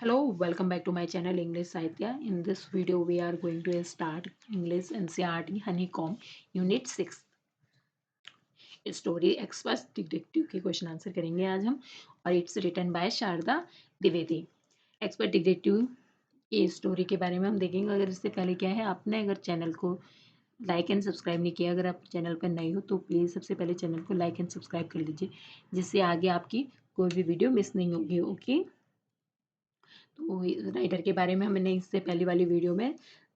Hello, welcome back to my channel English Sahitya. In this video, we are going to start English NCERT Honeycomb Unit 6 story expert detective के question answer करेंगे आज हम और it's written by Sharda Dwivedi. Expert detective ये story के बारे में हम देखेंगे। अगर इससे पहले क्या है, आपने अगर चैनल को लाइक एंड सब्सक्राइब नहीं किया, अगर आप चैनल पर नए हो तो प्लीज़ सबसे पहले चैनल को लाइक एंड सब्सक्राइब कर लीजिए, जिससे आगे आपकी कोई भी वीडियो मिस नहीं होगी। ओके, तो राइटर के बारे में हमने इससे पहली वाली वीडियो में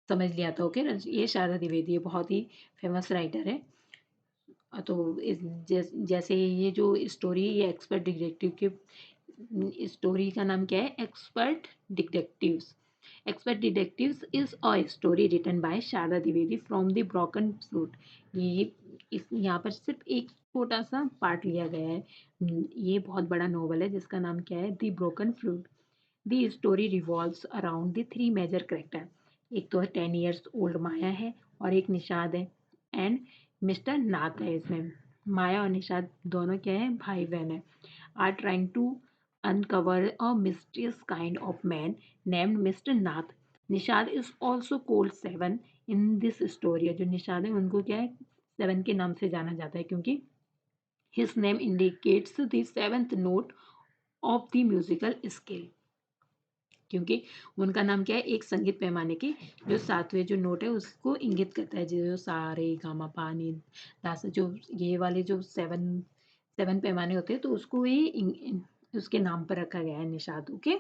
समझ लिया था। ओके, ये शारदा द्विवेदी है, बहुत ही फेमस राइटर है। तो जैसे ये जो स्टोरी, ये एक्सपर्ट डिटेक्टिव के स्टोरी का नाम क्या है, expert detectives. Expert detectives is a story written by Sharda Dwivedi from the broken flute. ये यहाँ पर सिर्फ एक छोटा सा पार्ट लिया गया है। ये बहुत बड़ा नॉवल है जिसका नाम क्या है, the broken flute. The story revolves around the three major character। एक तो 10 years old माया है और एक निषाद है एंड मिस्टर नाथ है इसमें। माया और निषाद दोनों क्या है, भाई बहन है। Are trying to uncover a mysterious kind of man named Mr. Nath। Nishad is also called seven in this story. जो निषाद है उनको क्या है, सेवन के नाम से जाना जाता है क्योंकि his name indicates the seventh note of the musical scale। क्योंकि उनका नाम क्या है, एक संगीत पैमाने की जो सातवें जो नोट है उसको इंगित करता है। जो सा रे गा मा पा नी धा सा, जो ये वाले जो सेवन सेवन पैमाने होते हैं तो उसको ही उसके नाम पर रखा गया है, निषाद। ओके,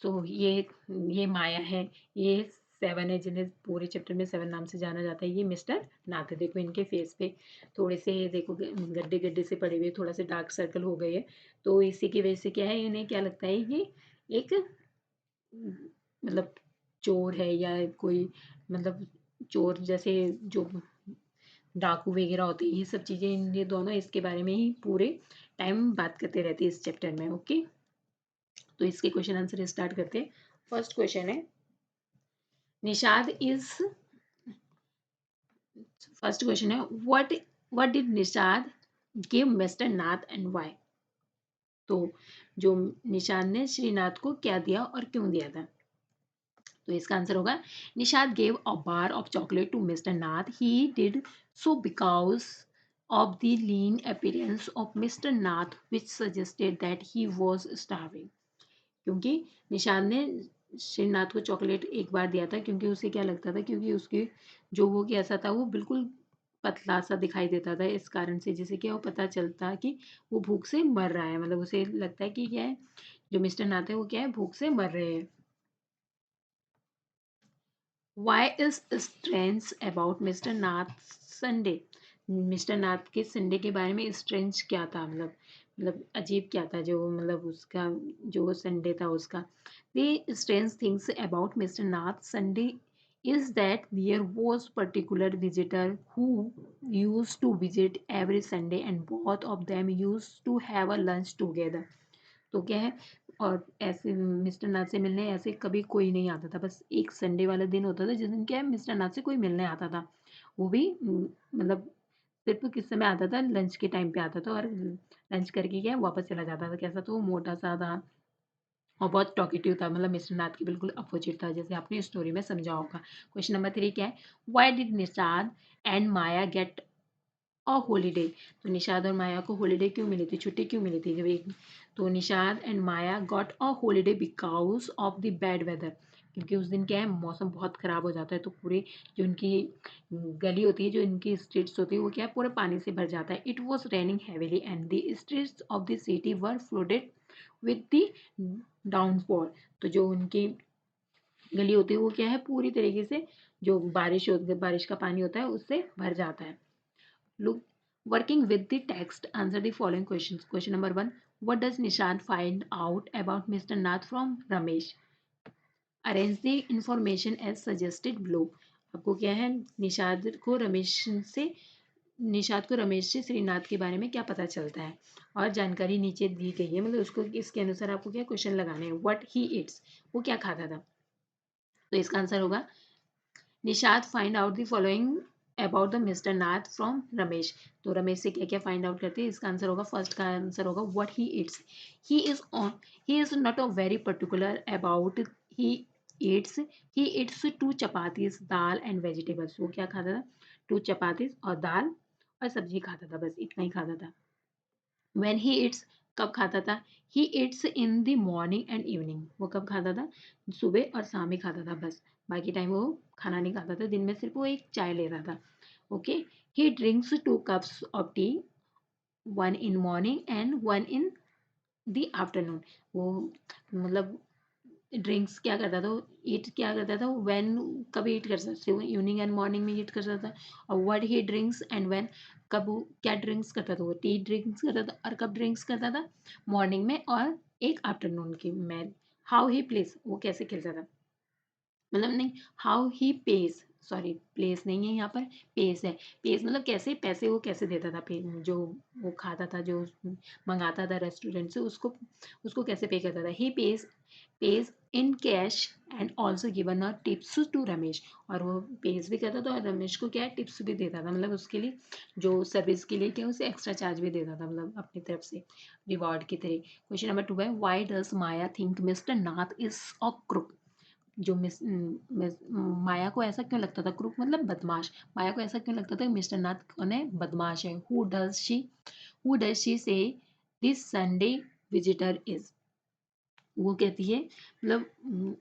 सो ये माया है, ये सेवन है जिन्हें पूरे चैप्टर में सेवन नाम से जाना जाता है। ये मिस्टर नाथ है। देखो इनके फेस पे थोड़े से, देखो गड्ढे गड्ढे से पड़े हुए, थोड़ा से डार्क सर्कल हो गए है। तो इसी की वजह से क्या है, इन्हें क्या लगता है, ये एक मतलब चोर है या कोई, मतलब चोर जैसे जो डाकू वगैरह होते हैं, ये सब चीज़ें, ये दोनों इसके बारे में ही पूरे टाइम बात करते रहते हैं इस चैप्टर में। ओके, तो इसके क्वेश्चन आंसर स्टार्ट करते हैं। फर्स्ट क्वेश्चन है, निषाद इज फर्स्ट क्वेश्चन है, what did Nishad give mister Nath and why. तो जो निषाद ने श्रीनाथ को क्या दिया और क्यों दिया था। तो इसका आंसर होगा, Nishad gave a bar of chocolate to mister Nath. He did so because of the lean appearance of Mr. Nath, which suggested that he was starving। क्योंकि निषाद ने श्रीनाथ को चॉकलेट एक बार दिया था क्योंकि उसे क्या लगता था, क्योंकि उसकी जो वो कैसा था, वो बिल्कुल पतला सा दिखाई देता था, इस कारण से जिसे क्या वो पता चलता कि वो भूख से मर रहा है। मतलब उसे लगता है कि क्या है, जो मिस्टर नाथ है वो क्या है, भूख से मर रहे हैं। Why is strange about mister Nath Sunday. Mister Nath के संडे के बारे में स्ट्रेंज क्या था, मतलब अजीब क्या था, जो मतलब उसका जो संडे था उसका। The strange things about mister Nath Sunday is that there was particular visitor who used to visit every Sunday and both of them used to have a lunch together। तो क्या है, और ऐसे मिस्टर नाथ से मिलने ऐसे कभी कोई नहीं आता था, बस एक संडे वाला दिन होता था जिस दिन क्या है मिस्टर नाथ से कोई मिलने आता था। वो भी मतलब सिर्फ किस समय आता था, लंच के टाइम पे आता था और लंच करके क्या है वापस चला जाता था। कैसा, तो वो मोटा सा था और बहुत टॉकेटिव था, मतलब मिस्टर नाथ के बिल्कुल अपोजिट था, जैसे आपने स्टोरी में समझा होगा। क्वेश्चन नंबर 3 क्या है, why did Nishad and Maya get a holiday. तो निषाद और माया को हॉलीडे क्यों मिली थी, छुट्टी क्यों मिली थी जब एक। तो Nishad and Maya got a holiday because of the bad weather. क्योंकि उस दिन क्या है, मौसम बहुत ख़राब हो जाता है, तो पूरे जो इनकी गली होती है, जो इनकी स्ट्रीट्स होती है, वो क्या है, पूरे पानी से भर जाता है। It was raining heavily and the streets of the city were flooded with the downfall. तो जो उनकी गली होती है वो क्या है, पूरी तरीके से जो बारिश का पानी होता है उससे भर जाता है। Look, working with the text, answer the following questions. Question number 1. What does Nishant find out about Mr. Nath from Ramesh? Arrange the information as suggested below. आपको क्या है, निषाद को रमेश से श्रीनाथ के बारे में क्या पता चलता है, और जानकारी नीचे दी गई है, मतलब उसको इसके अनुसार आपको क्या क्वेश्चन लगाने हैं। व्हाट ही इट्स, वो क्या खाता था। तो इसका आंसर होगा, Nishad find out the following about the mister Nath from Ramesh. तो रमेश से क्या क्या फाइंड आउट करते हैं, इसका आंसर होगा, फर्स्ट का आंसर होगा what he eats. He is on, he is not a very particular about he eats, he eats to chapatis dal and vegetables. वो क्या खाता था, टू चपातीस और दाल और सब्जी खाता था, बस इतना ही खाता था। व्हेन ही ईट्स, कब खाता था, he eats in the morning and evening. वो कब खाता था, सुबह और शाम ही खाता था बस, बाकी टाइम वो खाना नहीं खाता था, दिन में सिर्फ वो एक चाय लेता था। Okay, he drinks 2 cups of T, one in morning and one in the afternoon. वो मतलब ड्रिंक्स क्या करता था, ईट क्या करता था, व्हेन कब ईट कर सकते हो, इवनिंग एंड मॉर्निंग में ईट कर सकता था। और what he drinks and when, कब वो क्या ड्रिंक्स करता था, वो टी ड्रिंक्स करता था, और कब ड्रिंक्स करता था, मॉर्निंग में और एक आफ्टरनून की में। हाउ ही प्लेस, वो कैसे खेलता था, मतलब नहीं, how he page, sorry place नहीं है यहाँ पर, पेज है। पेज मतलब कैसे, पैसे वो कैसे देता था, पे जो वो खाता था, जो मंगाता था रेस्टोरेंट से, उसको उसको कैसे पे करता था। He pays in cash and also given a tips to Ramesh. और वो पेज भी करता था और रमेश को क्या है, टिप्स भी देता था, मतलब उसके लिए जो सर्विस के लिए क्या उसे एक्स्ट्रा चार्ज भी देता था, मतलब अपनी तरफ से रिवॉर्ड की तरह। क्वेश्चन नंबर 2 है, why does Maya think mister Nath is a crook. जो माया को ऐसा क्यों लगता था, क्रूक मतलब बदमाश, माया को ऐसा क्यों लगता था मिस्टर नाथ कौन है, बदमाश है। हु डज शी से दिस संडे विजिटर इज। वो कहती है, मतलब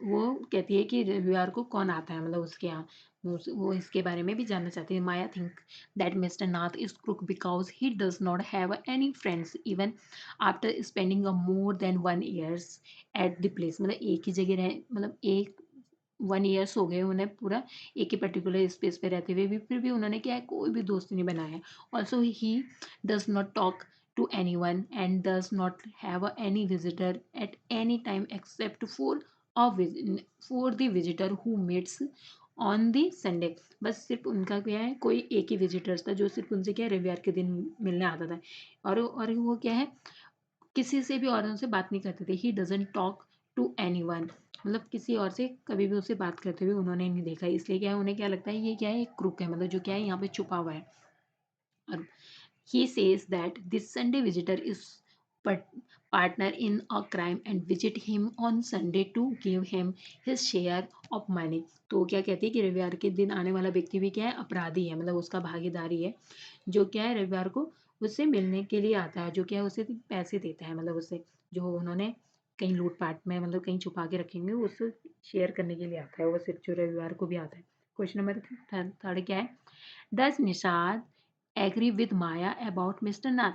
वो कहती है कि रविवार को कौन आता है, मतलब उसके यहाँ, वो इसके बारे में भी जानना चाहती है। Maya think that mister Nath is crook because he does not have any friends even after spending a more than 1 years at the place. मतलब एक ही जगह रहे, मतलब एक 1 years हो गए उन्हें पूरा एक ही पर्टिकुलर स्पेस पे रहते हुए भी, फिर भी उन्होंने क्या है, कोई भी दोस्त नहीं बनाया। Also he does not talk to anyone and does not have any visitor at any time except for the visitor who meets on the Sunday। बस सिर्फ उनका क्या है, कोई एक ही विजिटर्स था जो सिर्फ उनसे क्या है, रविवार के दिन मिलने आता था। और वो क्या है, किसी से भी औरों से बात नहीं करते थे। He doesn't talk to anyone, मतलब किसी और से कभी भी उससे बात करते हुए उन्होंने नहीं देखा, इसलिए क्या है, उन्हें क्या लगता है, ये क्या है, एक क्रूक है, मतलब जो क्या है यहाँ पे छुपा हुआ है। और he says that this Sunday visitor is partner in a crime and visit him on Sunday to give him his share of money। तो क्या कहती है कि रविवार के दिन आने वाला व्यक्ति भी क्या है, अपराधी है, मतलब उसका भागीदारी है, जो क्या है रविवार को उससे मिलने के लिए आता है, जो क्या है उसे पैसे देता है, मतलब उससे जो उन्होंने कहीं लूटपाट में मतलब कहीं छुपा के रखेंगे, उससे शेयर करने के लिए आता है, वो सिर्फ जो रविवार को भी आता है। क्वेश्चन नंबर थर्ड क्या है, does Nishad agree with Maya about mister Nath.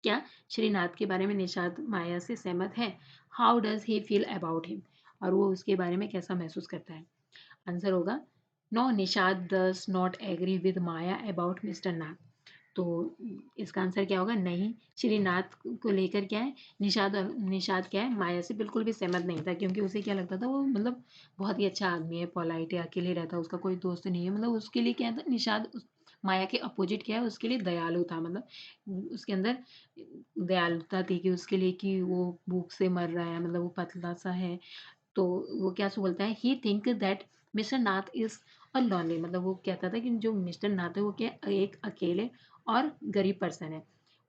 क्या श्रीनाथ के बारे में निषाद माया से सहमत है। How does he feel about him, और वो उसके बारे में कैसा महसूस करता है। आंसर होगा, no Nishad does not agree with Maya about mister Nath. तो इसका आंसर क्या होगा, नहीं, श्रीनाथ को लेकर क्या है, निषाद क्या है, माया से बिल्कुल भी सहमत नहीं था, क्योंकि उसे क्या लगता था, वो मतलब बहुत ही अच्छा आदमी है, पोलाइट है, अकेले रहता है, उसका कोई दोस्त नहीं है, मतलब उसके लिए क्या था, माया के अपोजिट क्या है, उसके लिए दयालु था, मतलब उसके अंदर दयालुता थी कि उसके लिए कि वो भूख से मर रहा है, मतलब वो पतला सा है। तो वो क्या बोलता है, he think that mister Nath is a lonely, मतलब वो कहता था कि जो मिस्टर नाथ है वो क्या एक अकेले और गरीब पर्सन है।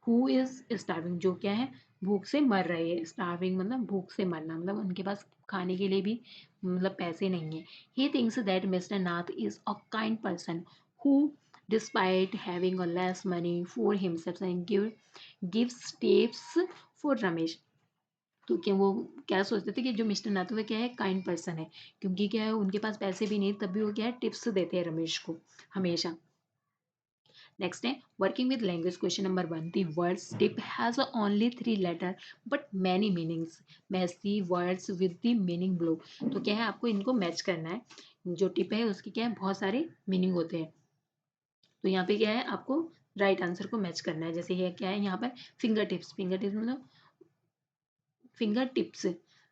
हु इज स्टार्विंग, जो क्या है, भूख से मर रही है। स्टार्विंग मतलब भूख से मरना, मतलब उनके पास खाने के लिए भी मतलब पैसे नहीं है। He thinks that mister Nath is a kind person who despite having a less money for himself and gives tips for Ramesh. तो क्या वो क्या सोचते थे कि जो मिस्टर नाथ वो क्या है, काइंड पर्सन है, क्योंकि क्या है उनके पास पैसे भी नहीं, तब भी वो क्या है, टिप्स देते हैं रमेश को हमेशा। नेक्स्ट है, working with language, question number 1, the words tip has only 3 letter but many meanings, match the words with the meaning below. तो क्या है, आपको इनको मैच करना है, जो टिप है उसकी क्या है, बहुत सारे मीनिंग होते हैं। तो यहाँ पे क्या है, आपको राइट आंसर को मैच करना है। जैसे ये क्या है, यहाँ पर फिंगर टिप्स मतलब फिंगर टिप्स,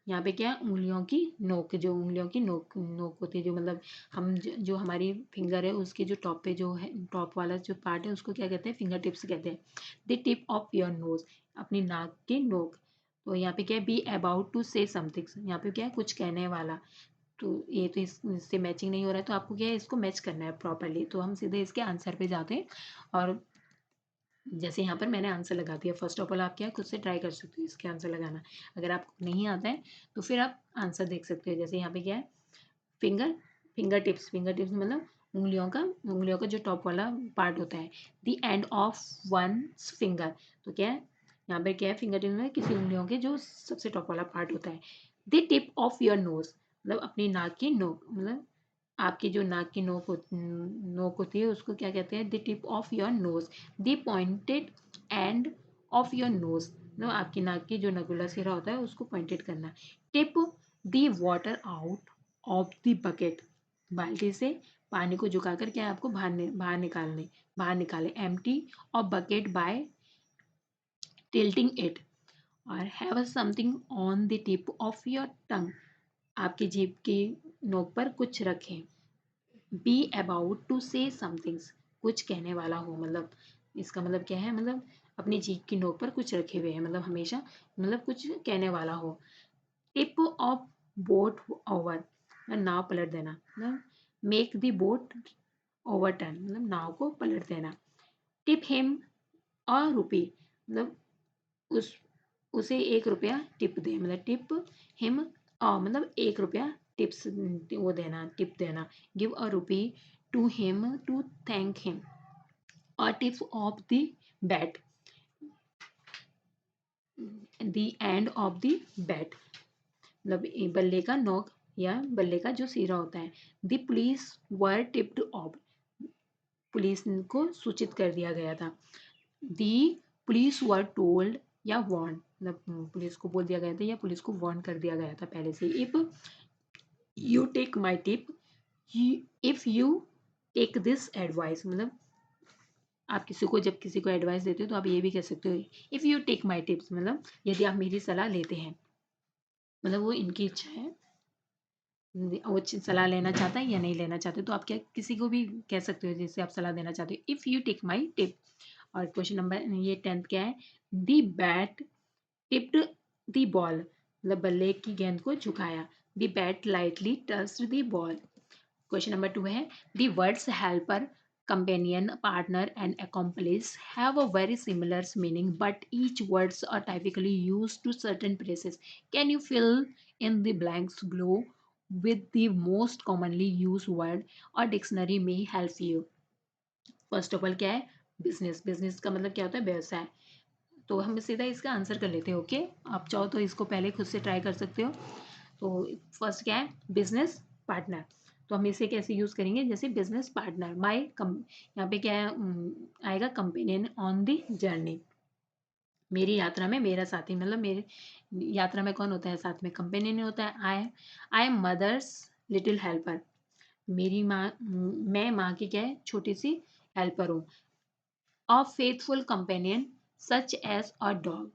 यहाँ पे क्या है, उंगलियों की नोक, जो उंगलियों की नोक नोक होती है, जो मतलब हम जो हमारी फिंगर है उसके जो टॉप पे जो है, टॉप वाला जो पार्ट है उसको क्या कहते हैं, फिंगर टिप्स कहते हैं। The tip of your nose, अपनी नाक की नोक। तो यहाँ पे क्या है, be about to say something, यहाँ पे क्या है, कुछ कहने वाला। तो ये तो इससे मैचिंग नहीं हो रहा है, तो आपको क्या है, इसको मैच करना है प्रॉपरली। तो हम सीधे इसके आंसर पे जाते हैं। और जैसे यहाँ पर मैंने आंसर लगा दिया। फर्स्ट ऑफ ऑल आप क्या है, खुद से ट्राई कर सकते हो इसके आंसर लगाना। अगर आपको नहीं आता है तो फिर आप आंसर देख सकते हो। जैसे यहाँ पे क्या है, finger finger tips. Finger tips मतलब उंगलियों का जो टॉप वाला पार्ट होता है। The end of one finger. तो क्या है, यहाँ पे क्या है, फिंगर टिप्स में किसी उंगलियों के जो सबसे टॉप वाला पार्ट होता है। The tip of your knows मतलब अपनी नाक की नोक, मतलब आपकी जो नाक की नोक होती है उसको क्या कहते हैं, the tip of your knows. The pointed end of your knows मतलब आपकी नाक की जो नगुला सिरा होता है उसको पॉइंटेड करना। Tip the water out of the bucket. बाल्टी से पानी को झुकाकर क्या है, आपको बाहर निकाले। Empty of bucket by tilting it. और have something on the tip of your tongue. आपकी जीभ की नोक पर कुछ रखें। Be about to say somethings. कुछ कहने वाला हो, मतलब इसका मतलब क्या है, मतलब अपनी जीभ की नोक पर कुछ रखे हुए हैं, मतलब हमेशा मतलब कुछ कहने वाला हो। टिप ऑफ बोट ओवर नाव पलट देना, मतलब मेक द बोट ओवरटर्न मतलब नाव को पलट देना। टिप हिम अ रुपी मतलब उस उसे 1 रुपया टिप दे, मतलब टिप हिम मतलब 1 रुपया टिप्स वो देना, टिप देना। Give a rupee to him to thank him. और tips of the bat, the end of the bat मतलब बल्ले का नोक या बल्ले का जो सिरा होता है। The police were tipped of. Police को सूचित कर दिया गया था। दी पुलिस वर टोल्ड या वार्न मतलब पुलिस को बोल दिया गया था या पुलिस को वार्न कर दिया गया था पहले से। If you take my tip, if you take this advice मतलब आप जब किसी को एडवाइस देते हो तो आप ये भी कह सकते हो, if you take my tips मतलब यदि आप मेरी सलाह लेते हैं, मतलब वो इनकी इच्छा है, वो सलाह लेना चाहता है या नहीं लेना चाहते, तो आप क्या किसी को भी कह सकते हो जिससे आप सलाह देना चाहते हो, if you take my tip. और क्वेश्चन नंबर ये 10th क्या है, the bat tipped the ball मतलब बल्ले की गेंद को झुकाया। The bat lightly touched the ball. Question number 2 है, the words helper, companion, partner and accomplice have a very similar meaning but each words are typically used to certain places. Can you fill in the blanks below with the most commonly used word? और dictionary may help you. First of all क्या है, business. Business का मतलब क्या होता है, व्यवसाय। तो हम सीधा इसका आंसर कर लेते हैं। ओके, आप चाहो तो इसको पहले खुद से ट्राई कर सकते हो। तो फर्स्ट क्या है, बिजनेस पार्टनर। तो हम इसे कैसे यूज करेंगे, जैसे बिजनेस पार्टनर माई कम, यहाँ पे क्या है आएगा, कंपेनियन ऑन द जर्नी। मेरी यात्रा में मेरा साथी मतलब मेरे यात्रा में कौन होता है, साथ में कंपेनियन होता है। I am mother's little helper. मेरी माँ, मैं माँ की क्या है, छोटी सी हेल्पर हूँ। A faithful companion such as a dog.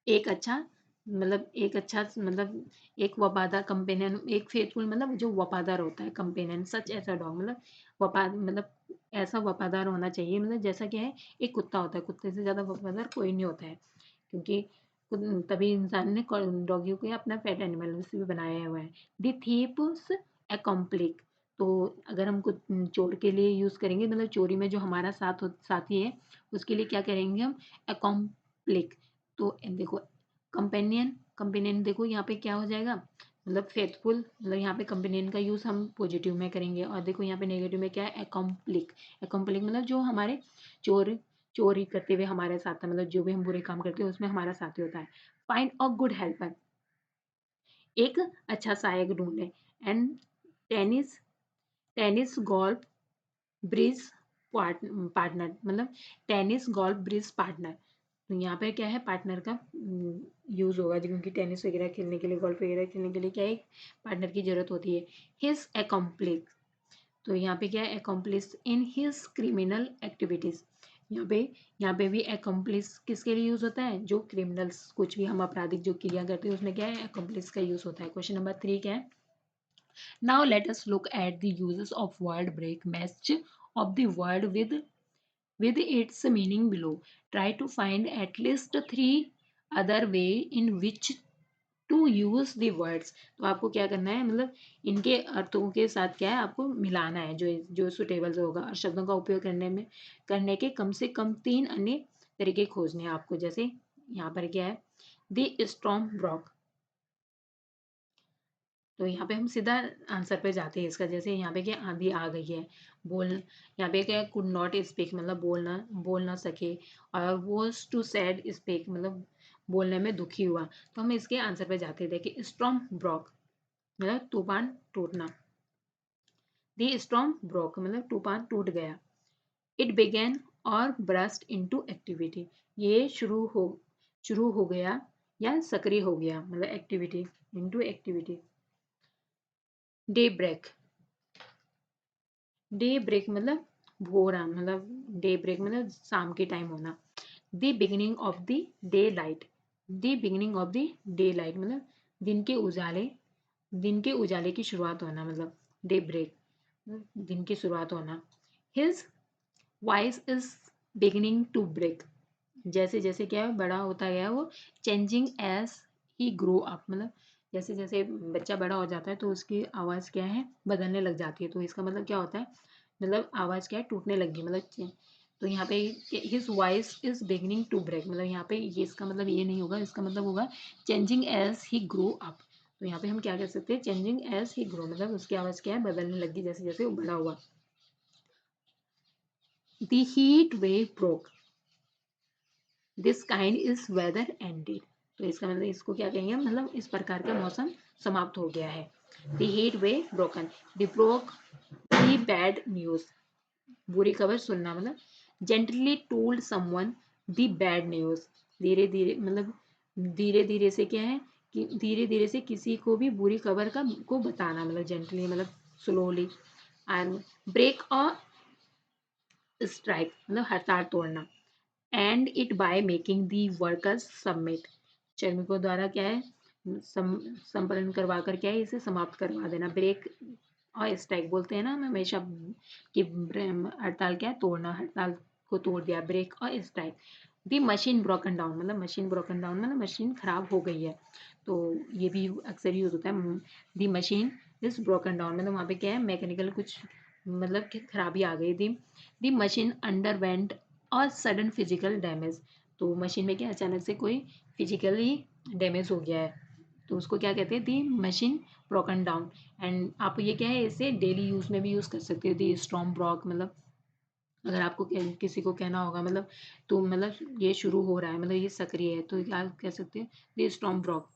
एक अच्छा एक वफादार कंपेनियन, एक फेथफुल मतलब जो वफादार होता है, companion such as a dog मतलब ऐसा वफादार होना चाहिए, मतलब जैसा क्या है, एक कुत्ता होता है, कुत्ते से ज़्यादा वफादार कोई नहीं होता है। क्योंकि तभी इंसान ने डॉगी को अपना पेट एनिमल से भी बनाया हुआ है। The thieves accomplice. तो अगर हम कुछ चोर के लिए यूज़ करेंगे, मतलब चोरी में जो हमारा साथी है उसके लिए क्या करेंगे हम, एकम्प्लिक। तो देखो कंपेनियन, कंपेनियन देखो यहाँ पे क्या हो जाएगा, मतलब फेथफुल, मतलब यहाँ पे कंपेनियन का यूज़ हम पॉजिटिव में करेंगे। और देखो यहाँ पे नेगेटिव में क्या है, एकम्प्लिक। एकम्प्लिक मतलब जो हमारे चोर चोरी करते हुए हमारे साथ है, मतलब जो भी हम बुरे काम करते हैं उसमें हमारा साथी होता है। फाइंड अ गुड हेल्पर, एक अच्छा सहायक ढूंढे। And tennis tennis golf bridge partner मतलब टेनिस गोल्फ ब्रिज पार्टनर। तो यहाँ पे क्या है, पार्टनर का यूज होगा क्योंकि टेनिस वगैरह खेलने के लिए, गोल्फ वगैरह खेलने के लिए क्या है, पार्टनर की जरूरत होती है। His accomplish. तो यहाँ पे क्या है, accomplish in his criminal activities. यहाँ पे भी अकम्प्लिस किसके लिए यूज होता है, जो क्रिमिनल्स, कुछ भी हम आपराधिक जो क्रिया करते हैं उसमें क्या है, अकम्प्लिस का यूज होता है। क्वेश्चन नंबर 3 क्या है, now let us look at the uses of word break match of the word with its meaning below. Try to find at least 3 other way in which to use the words, तो आपको क्या करना है, मतलब इनके अर्थों के साथ क्या है आपको मिलाना है, जो जो सुटेबल होगा, और शब्दों का उपयोग करने के कम से कम 3 अन्य तरीके खोजने हैं आपको। जैसे यहाँ पर क्या है, द स्टॉर्म ब्रोक, तो यहाँ पे हम सीधा आंसर पे जाते हैं इसका। जैसे यहाँ पे क्या आंधी आ गई है, बोल, यहाँ पे क्या कुड नॉट स्पीक, मतलब बोल ना सके, और वॉज टू सैड स्पीक, मतलब बोलने में दुखी हुआ। तो हम इसके आंसर पे जाते हैं। देखिए स्टॉर्म ब्रोक मतलब तूफान टूटना, दी स्टॉर्म ब्रोक मतलब तूफान टूट गया। इट बिगेन और ब्रस्ट इनटू एक्टिविटी, ये शुरू हो गया या सक्रिय हो गया, मतलब activity, into activity. Day break, day break मतलब भोरा, मतलब डे ब्रेक मतलब शाम के टाइम होना। The beginning of the day light, the beginning of the day light मतलब दिन के उजाले, दिन के उजाले की शुरुआत होना, मतलब डे ब्रेक दिन की शुरुआत होना। His voice is beginning to break, जैसे जैसे क्या है बड़ा होता गया वो, changing as he grow up, मतलब जैसे जैसे बच्चा बड़ा हो जाता है तो उसकी आवाज़ क्या है बदलने लग जाती है। तो इसका मतलब क्या होता है, मतलब आवाज़ क्या है टूटने लगी, मतलब तो यहाँ पे his voice is beginning to break, मतलब यहाँ पे ये इसका मतलब ये नहीं होगा, इसका मतलब होगा changing as he grow up. तो यहाँ पे हम क्या कर सकते हैं, चेंजिंग एज ही ग्रो मतलब उसकी आवाज़ क्या है बदलने लगी जैसे जैसे वो बड़ा हुआ। The heat wave broke, this kind is whether ended, तो इसका मतलब इसको क्या कहेंगे, मतलब इस प्रकार का मौसम समाप्त हो गया है। The heat way broken, the broke the bad news, बुरी खबर सुनना, मतलब gently told someone the bad news, धीरे धीरे मतलब धीरे धीरे से क्या है कि धीरे धीरे से किसी को भी बुरी खबर का को बताना, मतलब जेंटली मतलब slowly. And break a strike मतलब हड़ताल तोड़ना। End it by making the workers submit, श्रमिकों द्वारा क्या है संपन्न करवा कर क्या है इसे समाप्त करवा देना। ब्रेक और स्ट्राइक बोलते हैं ना हम हमेशा कि हड़ताल क्या है तोड़ना, हड़ताल को तोड़ दिया, ब्रेक और स्ट्राइक। दी मशीन ब्रोकन डाउन मतलब मशीन ब्रोकन डाउन मतलब मशीन खराब हो गई है, तो ये भी अक्सर यूज होता है। दी मशीन इज ब्रोकन डाउन मतलब वहाँ पे क्या है मैकेनिकल कुछ मतलब कि खराबी आ गई थी। दी मशीन अंडर वेंट और सडन फिजिकल डैमेज, तो मशीन में क्या अचानक से कोई फिजिकली डैमेज हो गया है, तो उसको क्या कहते हैं दी मशीन ब्रोकन डाउन। एंड आप ये क्या है इसे डेली यूज में भी यूज कर सकते हो, दी स्टॉर्म ब्रोक मतलब अगर आपको किसी को कहना होगा मतलब तो मतलब ये शुरू हो रहा है मतलब ये सक्रिय है, तो क्या कह सकते हैं the storm broke.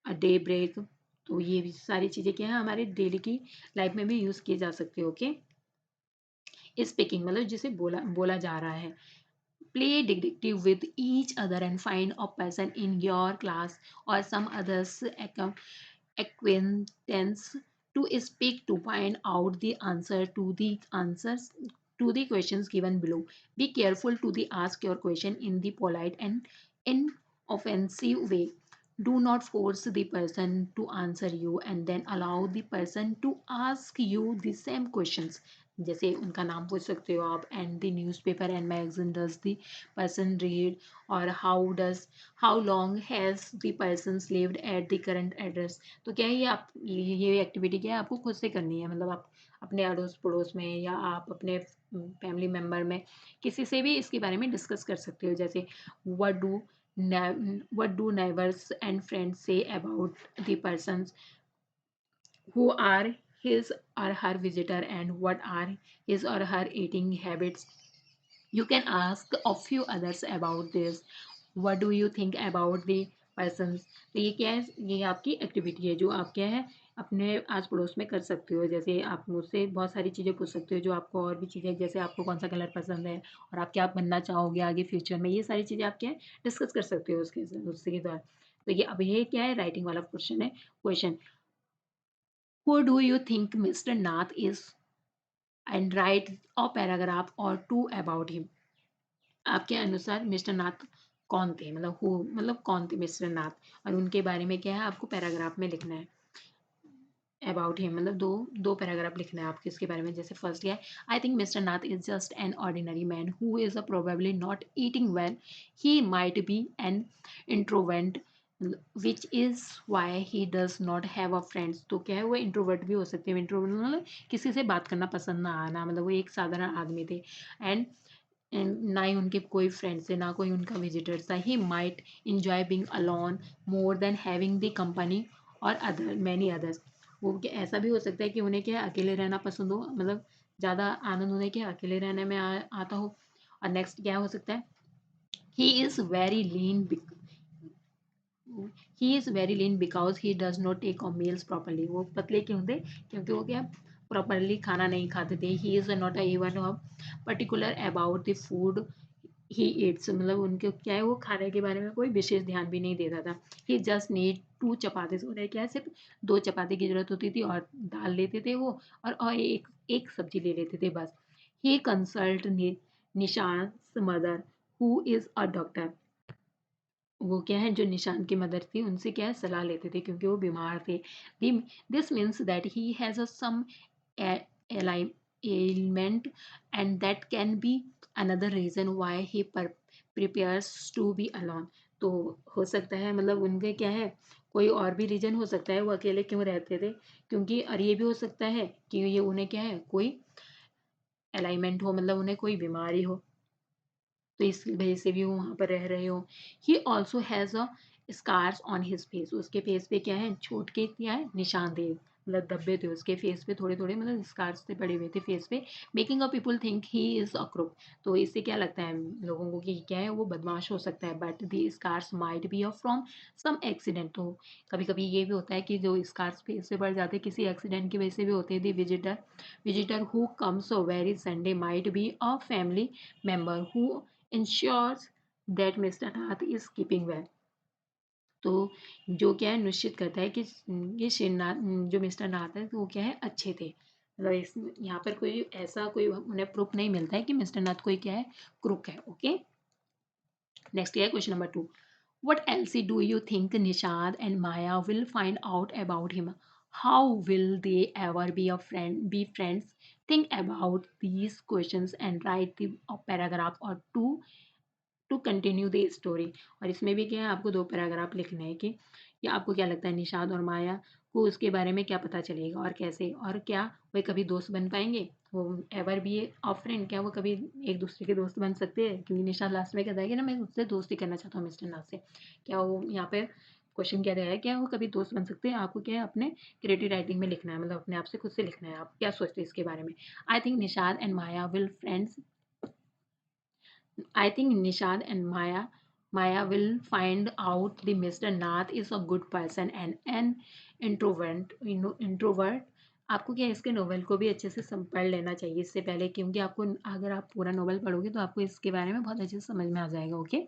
A day break, तो ये भी सारी चीजें क्या है हमारे डेली की लाइफ में भी यूज किए जा सकते हो। ओके, स्पीकिंग मतलब जिसे बोला बोला जा रहा है। Play detective with each other and find a person in your class or some others acquaintance to speak to find out the answers to the questions given below. Be careful to the ask your question in the polite and inoffensive way. Do not force the person to answer you and then allow the person to ask you the same questions. जैसे उनका नाम पूछ सकते हो आप, and the newspaper and magazine does the person read, और how long has the person lived at the current address. तो क्या है ये आप ये एक्टिविटी क्या है आपको खुद से करनी है, मतलब आप अपने अड़ोस पड़ोस में या आप अपने फैमिली मेम्बर में किसी से भी इसके बारे में डिस्कस कर सकते हो। जैसे what do what do neighbors and friends say about the persons who are his or her visitor, and what are his or her eating habits. You can ask a few others about this. What do you think about the persons? तो ये क्या है, ये आपकी activity है जो आप क्या है अपने आस पड़ोस में कर सकते हो। जैसे आप मुझसे बहुत सारी चीज़ें पूछ सकते हो जो आपको, और भी चीज़ें जैसे आपको कौन सा कलर पसंद है और आप क्या बनना चाहोगे आगे फ्यूचर में, ये सारी चीज़ें आप क्या है डिस्कस कर सकते हो उसके द्वारा। तो ये अब ये क्या है राइटिंग वाला क्वेश्चन है। Question, who do you think Mr. Nath is, and write a paragraph or two about him. आपके अनुसार मिस्टर नाथ कौन थे, मतलब हु मतलब कौन थे मिस्टर नाथ, और उनके बारे में क्या है आपको पैराग्राफ में लिखना है। अबाउट हिम मतलब दो पैराग्राफ लिखना है आपको इसके बारे में। जैसे फर्स्ट है, I think mister Nath is just an ordinary man who is probably not eating well, he might be an introvert, which is why he does not have a friends. तो क्या है, वो इंट्रोवर्ट भी हो सकते हैं। इंट्रोवर्ट मतलब किसी से बात करना पसंद ना आना, मतलब वो एक साधारण आदमी थे। एंड ना ही उनके कोई फ्रेंड्स थे, ना कोई उनका विजिटर था। He might enjoy being alone more than having the company और अदर मैनी अदर्स। वो ऐसा भी हो सकता है कि उन्हें क्या है, अकेले रहना पसंद हो, मतलब ज़्यादा आनंद उन्हें क्या अकेले रहने में आता हो। और नेक्स्ट क्या हो सकता है, he is very lean, he is very lean because he does not take a meals properly. वो पतले क्यों थे, क्योंकि वो क्या प्रॉपरली खाना नहीं खाते थे। He is not a even particular about the food he eats, मतलब उनके क्या है, वो खाने के बारे में कोई विशेष ध्यान भी नहीं देता था। ही जस्ट नीड टू चपाती, उन्हें क्या है सिर्फ दो चपाती की जरूरत होती थी और दाल लेते थे वो, और एक एक सब्जी ले लेते थे बस। He consult Nishant mother who is a doctor. वो क्या है, जो निशांत की मदर थी उनसे क्या है सलाह लेते थे, क्योंकि वो बीमार थे। This means that he has a some ailment and that can be another reason why he prepares to be alone। तो हो सकता है, मतलब उनके क्या है, कोई और भी रीजन हो सकता है वो अकेले क्यों रहते थे, क्योंकि और ये भी हो सकता है कि ये उन्हें क्या है कोई अलाइनमेंट हो, मतलब उन्हें कोई बीमारी हो, तो इस वजह से भी वो वहाँ पर रह रहे हो। He also has a scars on his face. उसके फेस पे क्या है, छोट के क्या है निशान थे, मतलब धब्बे थे उसके फेस पे, थोड़े थोड़े मतलब स्कार्स थे पड़े हुए थे फेस पे। Making a people think he is a crook. तो इससे क्या लगता है लोगों को कि क्या है, वो बदमाश हो सकता है। But the scars might be a from some accident. तो कभी कभी ये भी होता है कि जो स्कार्स फेस पे पड़ जाते हैं किसी एक्सीडेंट की वजह से भी होते हैं। The visitor who comes very Sunday might be a family member who ensures that Mr. Nath is keeping well। तो जो क्या है निश्चित करता है कि ये श्रीनाथ, जो मिस्टर नाथ है तो वो क्या है अच्छे थे। मतलब इस यहाँ पर कोई ऐसा कोई उन्हें प्रूफ नहीं मिलता है कि मिस्टर नाथ कोई क्या है क्रुक है। ओके, नेक्स्ट है question number 2। What else do you think Nishad and Maya will find out about him? How will they ever be friends? Think about these questions and write a paragraph or two to continue the story. और इसमें भी क्या है, आपको दो paragraph लिखने हैं कि आपको क्या लगता है निषाद और माया को उसके बारे में क्या पता चलेगा और कैसे, और क्या वे कभी दोस्त बन पाएंगे, वो एवर बी अ फ्रेंड, क्या वो कभी एक दूसरे के दोस्त बन सकते हैं, क्योंकि निषाद लास्ट में कहता है कि ना मैं उससे दोस्ती करना चाहता हूँ मिस्टर नाथ से। क्या वो यहाँ पे क्वेश्चन क्या रहेगा, क्या वो कभी दोस्त बन सकते हैं। आपको क्या है अपने क्रिएटिव राइटिंग में लिखना है, मतलब अपने आप से खुद से लिखना है आप क्या सोचते हैं इसके बारे में। I think Nishad and Maya will friends I think Nishad and Maya will find out the Mr. Nath is a good person and an introvert, introvert। आपको क्या है, इसके नोवेल को भी अच्छे से पढ़ लेना चाहिए इससे पहले, क्योंकि आपको अगर आप पूरा नोवेल पढ़ोगे तो आपको इसके बारे में बहुत अच्छे से समझ में आ जाएगा। ओके,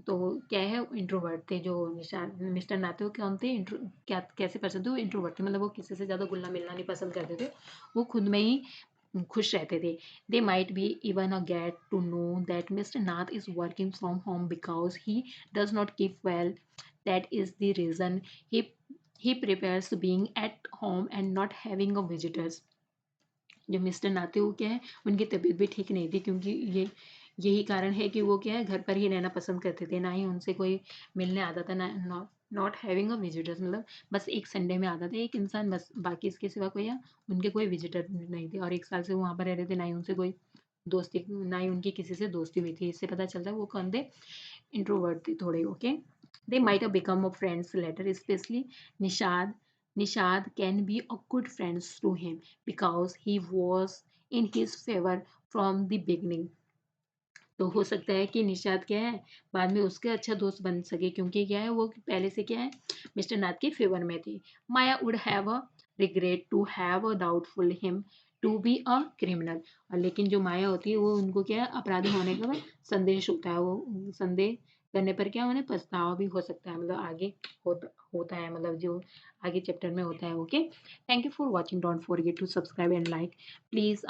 तो क्या है, इंट्रोवर्ट थे जो निशान मिस्टर नाथ थे, वो कौन थे, क्या कैसे पर्सन थे, वो इंट्रोवर्ट थे, मतलब वो किसी से ज़्यादा घुलना मिलना नहीं पसंद करते थे। वो खुद में ही खुश रहते थे। They might be even a get to know that mister Nath is working from home because he does not keep well. That is the reason he prepares being at home and not having a visitors. जो mister Nath थे वो क्या है, उनकी तबीयत भी ठीक नहीं थी, क्योंकि यही कारण है कि वो क्या है घर पर ही रहना पसंद करते थे, ना ही उनसे कोई मिलने आता था, ना नॉट हैविंग अ विजिटर्स, मतलब बस एक संडे में आता था एक इंसान बस, बाकी इसके सिवा कोई या उनके कोई विजिटर नहीं थे। और 1 साल से वो वहाँ पर रह रहे थे, ना ही उनसे कोई दोस्ती, ना ही उनकी किसी से दोस्ती हुई थी। इससे पता चलता है वो कौन थे, इंट्रोवर्ट थे थोड़े। Okay, they might have become a friends later, especially nishad nishad can be a good friends to him because he was in his favor from the beginning। तो हो सकता है कि निषाद क्या है बाद में उसके अच्छा दोस्त बन सके, क्योंकि क्या है वो पहले से क्या है मिस्टर नाथ के फेवर में थे। Maya would have a regret to have a doubtful him to be a criminal. और लेकिन जो माया होती है वो उनको क्या है अपराधी होने का संदेश होता है, वो संदेह करने पर क्या उन्हें पछतावा भी हो सकता है, मतलब आगे होता है, मतलब जो आगे चैप्टर में होता है। Okay, thank you for watching, don't forget to subscribe and like. Please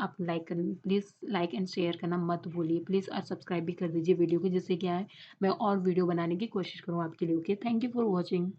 like and share करना मत भूलिए प्लीज़, और सब्सक्राइब भी कर दीजिए वीडियो को, जिससे क्या है मैं और वीडियो बनाने की कोशिश करूँ आपके लिए। Okay, thank you for watching.